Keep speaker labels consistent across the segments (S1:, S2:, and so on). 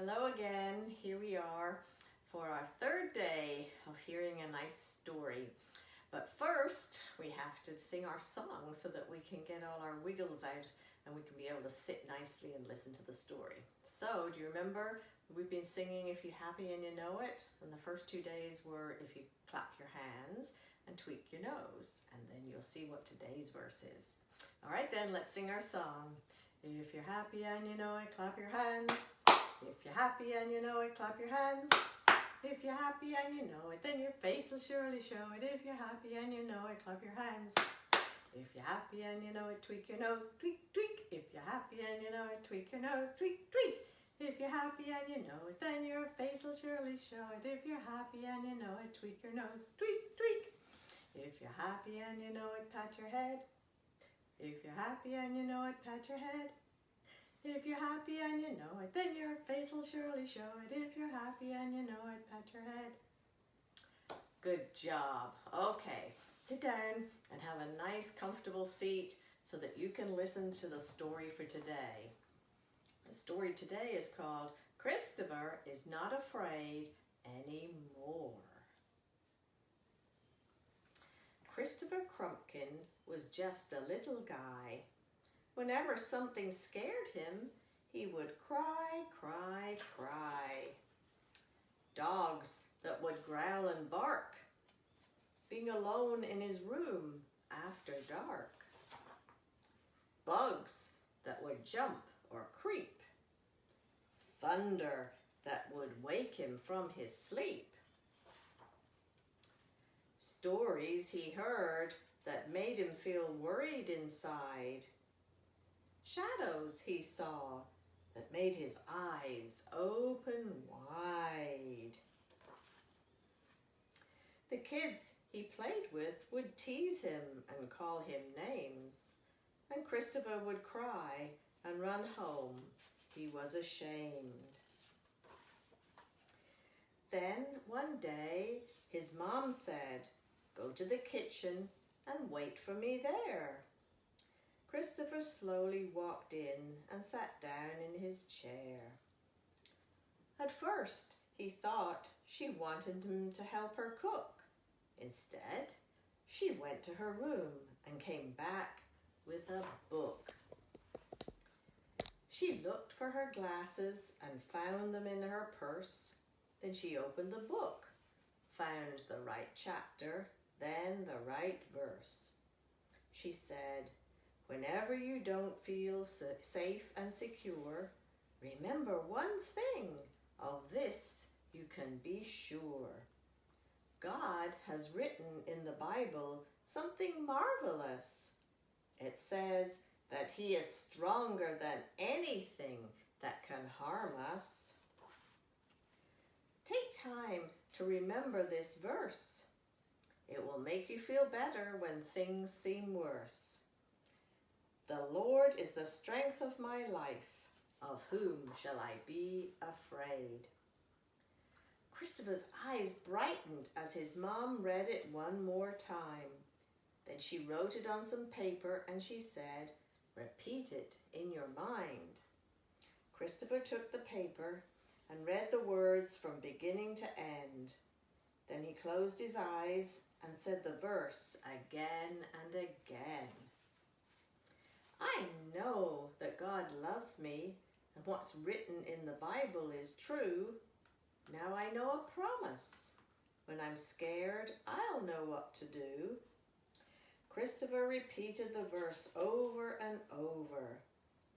S1: Hello again. Here we are for our third day of hearing a nice story. But first, we have to sing our song so that we can get all our wiggles out and we can be able to sit nicely and listen to the story. So, do you remember we've been singing If You're Happy and You Know It? And the first 2 days were if you clap your hands and tweak your nose. And then you'll see what today's verse is. All right then, let's sing our song. If you're happy and you know it, clap your hands. If you're happy and you know it, clap your hands. If you're happy and you know it, then your face will surely show it. If you're happy and you know it, clap your hands. If you're happy and you know it, tweak your nose, tweak, tweak. If you're happy and you know it, tweak your nose, tweak, tweak. If you're happy and you know it, then your face will surely show it. If you're happy and you know it, tweak your nose, tweak, tweak. If you're happy and you know it, pat your head. If you're happy and you know it, pat your head. If you're happy and you know it, then your face will surely show it. If you're happy and you know it, pat your head. Good job. Okay, sit down and have a nice comfortable seat so that you can listen to the story for today. The story today is called Christopher is Not Afraid Anymore. Christopher Crumpkin was just a little guy. Whenever something scared him, he would cry, cry, cry. Dogs that would growl and bark. Being alone in his room after dark. Bugs that would jump or creep. Thunder that would wake him from his sleep. Stories he heard that made him feel worried inside. Shadows he saw that made his eyes open wide. The kids he played with would tease him and call him names, and Christopher would cry and run home. He was ashamed. Then one day his mom said, "Go to the kitchen and wait for me there." Christopher slowly walked in and sat down in his chair. At first, he thought she wanted him to help her cook. Instead, she went to her room and came back with a book. She looked for her glasses and found them in her purse. Then she opened the book, found the right chapter, then the right verse. She said, "Whenever you don't feel safe and secure, remember one thing, of this you can be sure. God has written in the Bible something marvelous. It says that He is stronger than anything that can harm us." Take time to remember this verse. It will make you feel better when things seem worse. The Lord is the strength of my life. Of whom shall I be afraid? Christopher's eyes brightened as his mom read it one more time. Then she wrote it on some paper and she said, "Repeat it in your mind." Christopher took the paper and read the words from beginning to end. Then he closed his eyes and said the verse again and again. I know that God loves me and what's written in the Bible is true. Now I know a promise. When I'm scared, I'll know what to do. Christopher repeated the verse over and over.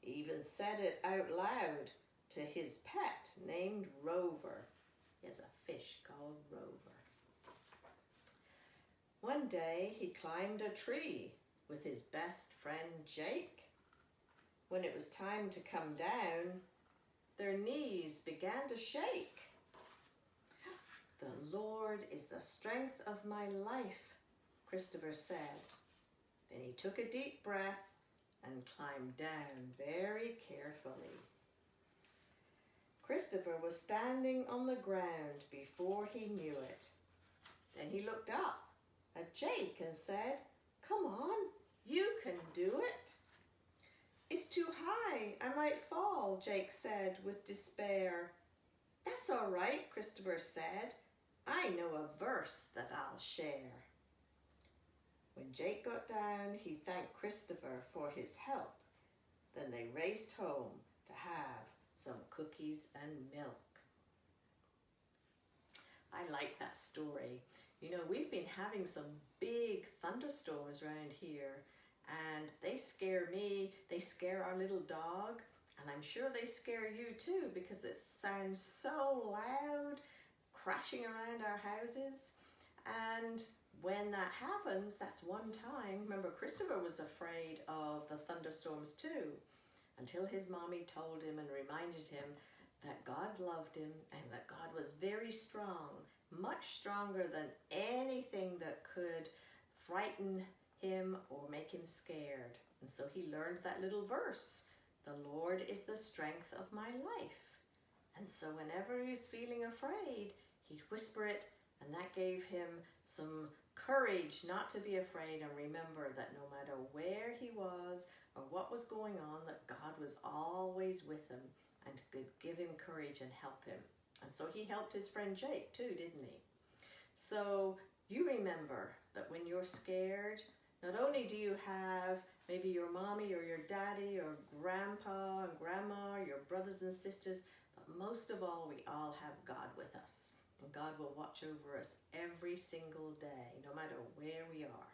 S1: He even said it out loud to his pet named Rover. He has a fish called Rover. One day he climbed a tree with his best friend Jake. When it was time to come down, their knees began to shake. "The Lord is the strength of my life," Christopher said. Then he took a deep breath and climbed down very carefully. Christopher was standing on the ground before he knew it. Then he looked up at Jake and said, "Come on, you can do it." "It's too high, I might fall," Jake said with despair. "That's all right," Christopher said. "I know a verse that I'll share." When Jake got down, he thanked Christopher for his help. Then they raced home to have some cookies and milk. I like that story. You know, we've been having some big thunderstorms around here, and they scare me, they scare our little dog, and I'm sure they scare you too because it sounds so loud, crashing around our houses. And when that happens, that's one time, remember Christopher was afraid of the thunderstorms too, until his mommy told him and reminded him that God loved him and that God was very strong, much stronger than anything that could frighten him or make him scared. And so he learned that little verse, "The Lord is the strength of my life." And so whenever he was feeling afraid, he'd whisper it, and that gave him some courage not to be afraid and remember that no matter where he was or what was going on, that God was always with him and could give him courage and help him. And so he helped his friend Jake too, didn't he? So you remember that when you're scared, not only do you have maybe your mommy or your daddy or grandpa and grandma, your brothers and sisters, but most of all, we all have God with us. And God will watch over us every single day, no matter where we are.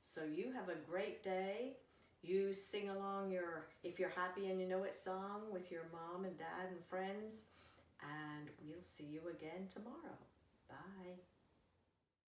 S1: So you have a great day. You sing along your If You're Happy and You Know It song with your mom and dad and friends. And we'll see you again tomorrow.